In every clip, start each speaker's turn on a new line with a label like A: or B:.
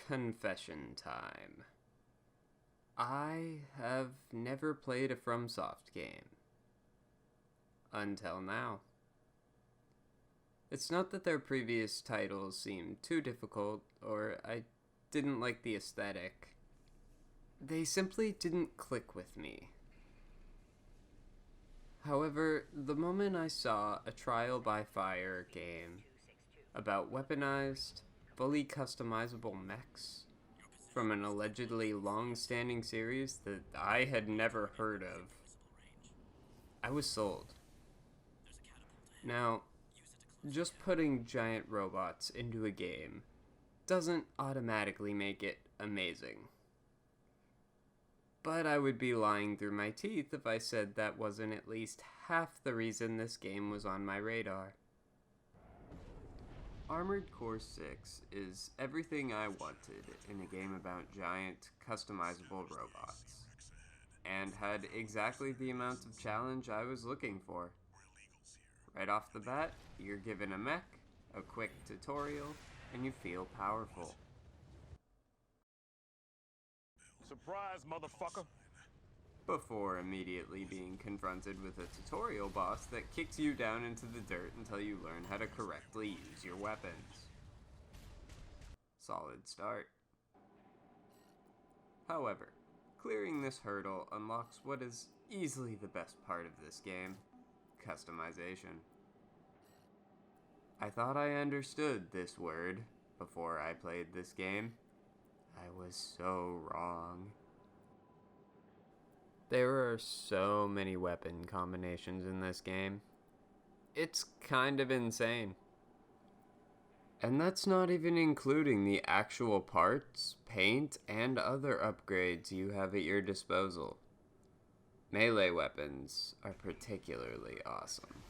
A: Confession time. I have never played a FromSoft game. Until now. It's not that their previous titles seemed too difficult, or I didn't like the aesthetic. They simply didn't click with me. However, the moment I saw a trial by fire game about weaponized, fully customizable mechs from an allegedly long-standing series that I had never heard of, I was sold. Now, just putting giant robots into a game doesn't automatically make it amazing. But I would be lying through my teeth if I said that wasn't at least half the reason this game was on my radar. Armored Core 6 is everything I wanted in a game about giant, customizable robots, and had exactly the amount of challenge I was looking for. Right off the bat, you're given a mech, a quick tutorial, and you feel powerful.
B: Surprise, motherfucker!
A: Before immediately being confronted with a tutorial boss that kicks you down into the dirt until you learn how to correctly use your weapons. Solid start. However, clearing this hurdle unlocks what is easily the best part of this game: customization. I thought I understood this word before I played this game. I was so wrong. There are so many weapon combinations in this game. It's kind of insane. And that's not even including the actual parts, paint, and other upgrades you have at your disposal. Melee weapons are particularly awesome.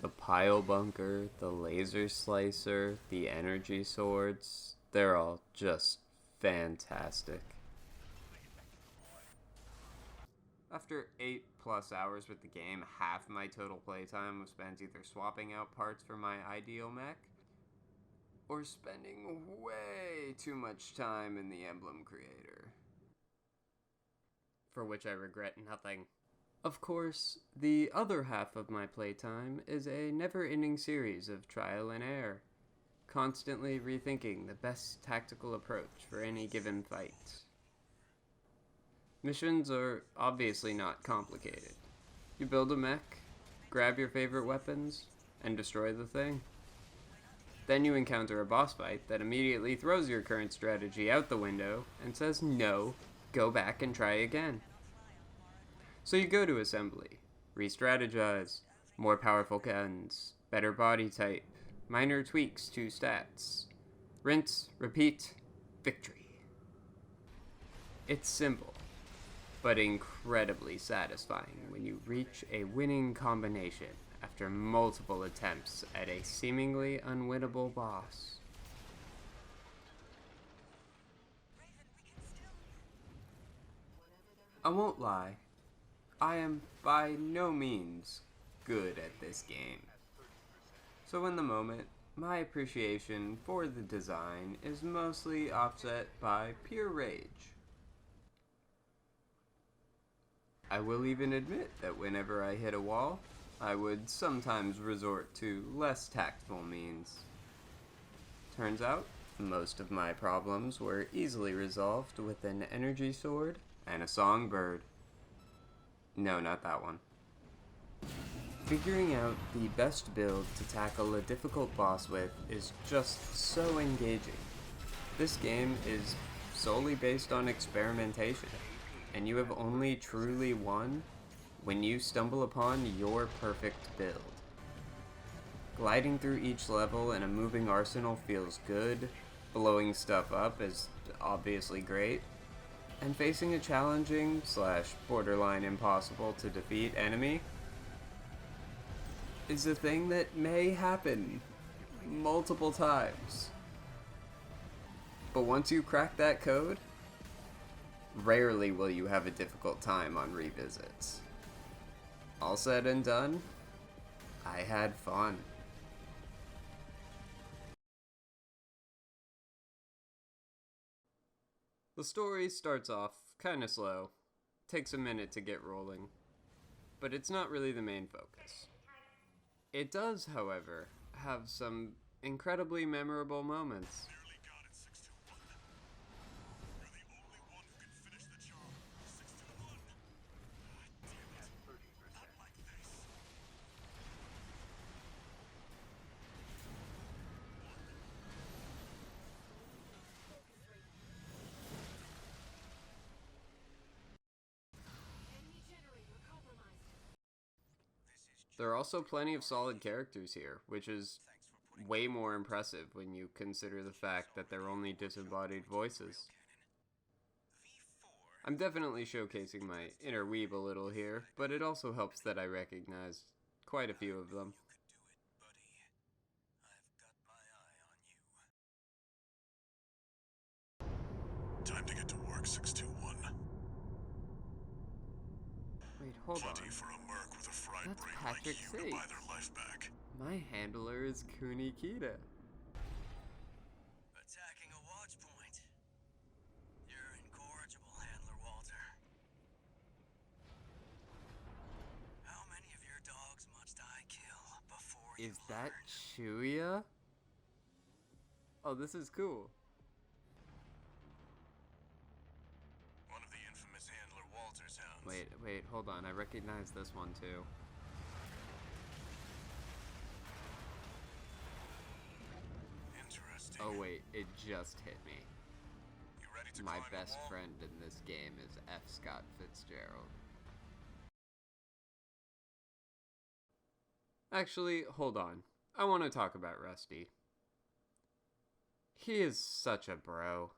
A: The pile bunker, the laser slicer, the energy swords, they're all just fantastic. After 8+ hours with the game, half my total playtime was spent either swapping out parts for my ideal mech, or spending way too much time in the emblem creator. For which I regret nothing. Of course, the other half of my playtime is a never-ending series of trial and error, constantly rethinking the best tactical approach for any given fight. Missions are obviously not complicated. You build a mech, grab your favorite weapons, and destroy the thing. Then you encounter a boss fight that immediately throws your current strategy out the window and says no, go back and try again. So you go to assembly, re-strategize, more powerful guns, better body type, minor tweaks to stats. Rinse, repeat, victory. It's simple, but incredibly satisfying when you reach a winning combination after multiple attempts at a seemingly unwinnable boss. I won't lie, I am by no means good at this game. So in the moment, my appreciation for the design is mostly offset by pure rage. I will even admit that whenever I hit a wall, I would sometimes resort to less tactful means. Turns out, most of my problems were easily resolved with an energy sword and a songbird. No, not that one. Figuring out the best build to tackle a difficult boss with is just so engaging. This game is solely based on experimentation, and you have only truly won when you stumble upon your perfect build. Gliding through each level in a moving arsenal feels good, blowing stuff up is obviously great, and facing a challenging / borderline impossible to defeat enemy is a thing that may happen multiple times. But once you crack that code, rarely will you have a difficult time on revisits. All said and done, I had fun. The story starts off kinda slow, takes a minute to get rolling, but it's not really the main focus. It does, however, have some incredibly memorable moments.
B: Nearly got it, 621. You're the only one who can finish the job. 621. Damn it. Not like this.
A: There are also plenty of solid characters here, which is way more impressive when you consider the fact that they're only disembodied voices. I'm definitely showcasing my inner weeb a little here, but it also helps that I recognize quite a few of them.
B: Time to get to work, 621.
A: Wait, hold on.
B: Plenty for a merc with a fried
A: That's
B: brain
A: Patrick
B: like you to buy
A: Sates.
B: their life back.
A: My handler is Kunikita.
C: Attacking a watch point. You're incorrigible, Handler Walter. How many of your dogs must I kill before you
A: Is that
C: learn?
A: Chuya? Oh, this is cool.
B: One of the infamous Handler Walter sounds.
A: Wait, hold on. I recognize this one too.
B: Interesting.
A: Oh wait, it just hit me.
B: You ready to
A: My
B: climb the
A: best
B: wall?
A: friend in this game is F. Scott Fitzgerald. Actually, hold on. I want to talk about Rusty. He is such a bro.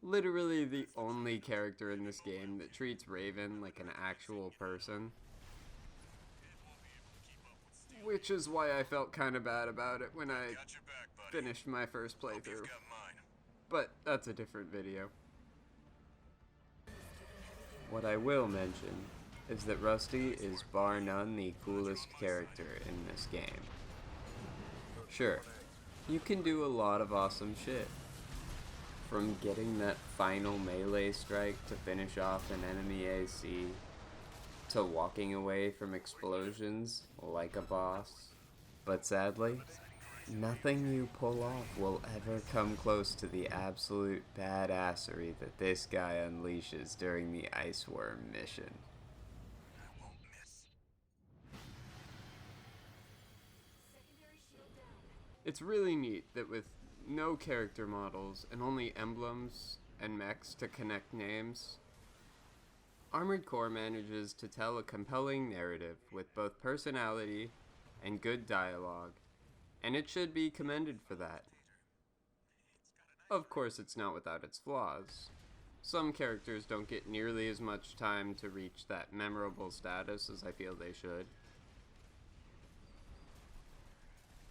A: Literally the only character in this game that treats Raven like an actual person. Which is why I felt kind of bad about it when I
B: Got your back, buddy.
A: finished my first
B: Hope
A: playthrough.
B: you've got mine.
A: But that's a different video. What I will mention is that Rusty is bar none the coolest character in this game. Sure, you can do a lot of awesome shit. From getting that final melee strike to finish off an enemy AC, to walking away from explosions like a boss. But sadly, nothing you pull off will ever come close to the absolute badassery that this guy unleashes during the Ice Worm mission.
B: I won't miss.
A: It's really neat that with no character models and only emblems and mechs to connect names, Armored Core manages to tell a compelling narrative with both personality and good dialogue, and it should be commended for that. Of course, it's not without its flaws. Some characters don't get nearly as much time to reach that memorable status as I feel they should.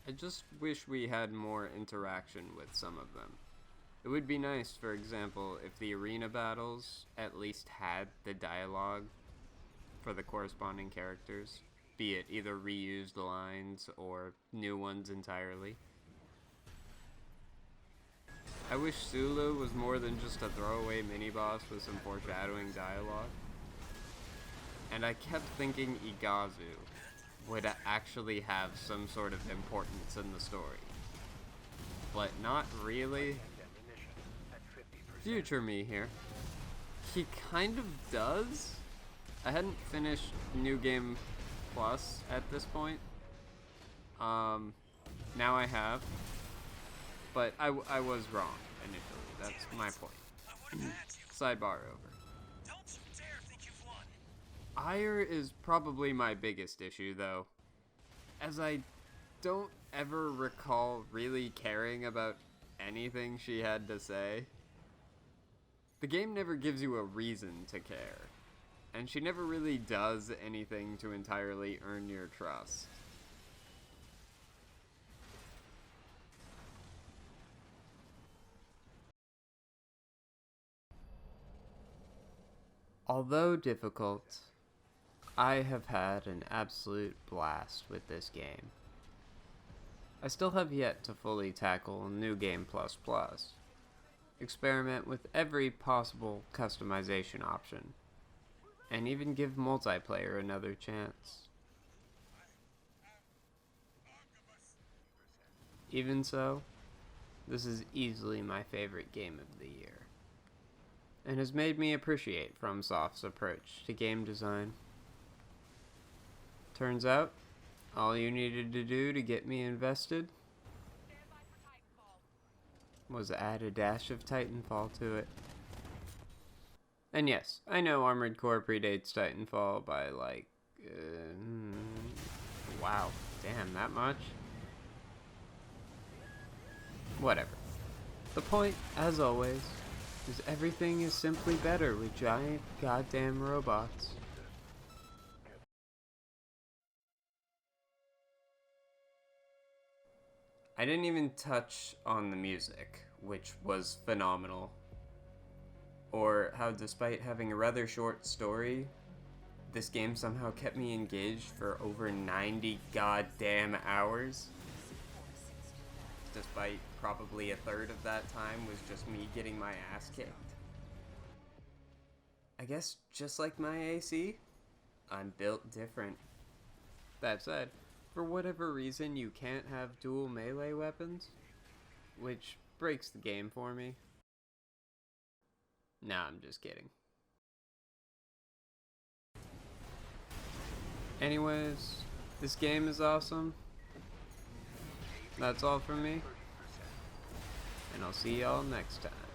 A: I just wish we had more interaction with some of them. It would be nice, for example, if the arena battles at least had the dialogue for the corresponding characters, be it either reused lines or new ones entirely. I wish Sulu was more than just a throwaway mini-boss with some foreshadowing dialogue. And I kept thinking Igazu would actually have some sort of importance in the story. But not really. Future me here. He kind of does. I hadn't finished New Game Plus at this point. Now I have. But I was wrong initially. That's my point. Sidebar over.
C: Don't you dare think you've won.
A: Ire is probably my biggest issue, though, as I don't ever recall really caring about anything she had to say. The game never gives you a reason to care, and she never really does anything to entirely earn your trust. Although difficult, I have had an absolute blast with this game. I still have yet to fully tackle New Game Plus Plus, experiment with every possible customization option, and even give multiplayer another chance. Even so, this is easily my favorite game of the year, and has made me appreciate FromSoft's approach to game design. Turns out, all you needed to do to get me invested was add a dash of Titanfall to it. And yes, I know Armored Core predates Titanfall by like, wow, damn, that much? Whatever. The point, as always, is everything is simply better with giant goddamn robots. I didn't even touch on the music, which was phenomenal. Or how, despite having a rather short story, this game somehow kept me engaged for over 90 goddamn hours. Despite probably a third of that time was just me getting my ass kicked. I guess just like my AC, I'm built different. That said, for whatever reason you can't have dual melee weapons, which breaks the game for me. Nah, I'm just kidding. Anyways, this game is awesome. That's all from me, and I'll see y'all next time.